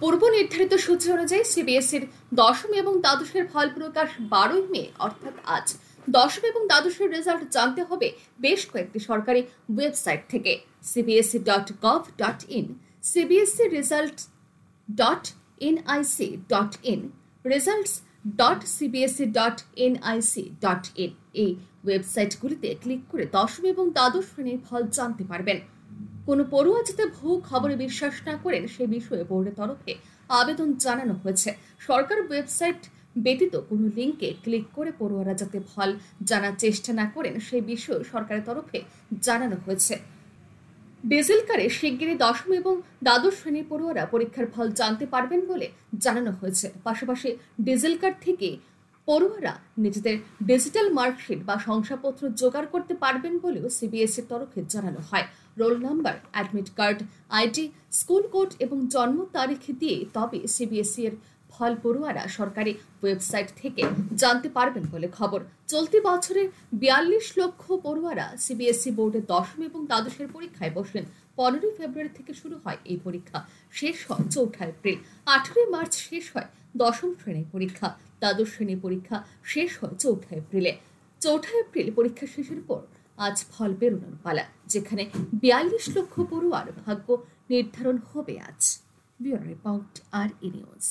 পূর্ব নির্ধারিত সূচি অনুযায়ী সিবিএসইর দশম এবং দ্বাদশের ফল প্রকাশ 12ই মে অর্থাৎ আজ। দশম এবং দ্বাদশের রেজাল্ট জানতে হবে বেশ কয়েকটি সরকারি ওয়েবসাইট থেকে। cbse.gov.in, cbseresult.nic.in, results.cbse.nic.in এই ওয়েবসাইটগুলিতে ক্লিক করে দশম এবং দ্বাদশ শ্রেণীর ফল জানতে পারবেন। কোনো পড়ুয়া যাতে ভুয়ো খবরে বিশ্বাস না করেন সে বিষয়ে বোর্ডের তরফে আবেদন জানানো হয়েছে। সরকার ওয়েবসাইট ব্যতীত কোনো লিঙ্কে ক্লিক করে পড়ুয়ারা যাতে ফল জানার চেষ্টা না করেন সে বিষয়ে সরকারের তরফে জানানো হয়েছে। ডিজিলকারে শিগগিরই দশম এবং দ্বাদশ শ্রেণীর পড়ুয়ারা পরীক্ষার ফল জানতে পারবেন বলে জানানো হয়েছে। পাশাপাশি ডিজিলকার থেকে পড়ুয়ারা নিজেদের ডিজিটাল মার্কশিট বা শংসাপত্র জোগাড় করতে পারবেন বলেও সিবিএসইর তরফে জানানো হয়। Roll number, admit card, ID, school code এবং জন্ম তারিখ দিয়ে তবে সিবিএসই এর ফল পড়ুয়ারা সরকারি ওয়েবসাইট থেকে জানতে পারবেন বলে খবর। চলতি বছরে 42 লক্ষ পড়ুয়ারা সিবিএসই বোর্ডের দশম এবং দ্বাদশের পরীক্ষায় বসেন। 15 ফেব্রুয়ারি থেকে শুরু হয় এই পরীক্ষা, শেষ হয় 4 এপ্রিল। 18 মার্চ শেষ হয় দশম শ্রেণীর পরীক্ষা। দ্বাদশ শ্রেণীর পরীক্ষা শেষ হয় 4 এপ্রিলে। 4 এপ্রিল পরীক্ষা শেষের পর আজ ফল বেরোনোর পালা, যেখানে 42 লক্ষ পড়ুয়ার ভাগ্য নির্ধারণ হবে আজ। ব্যুরো রিপোর্ট, আর ই নিউজ।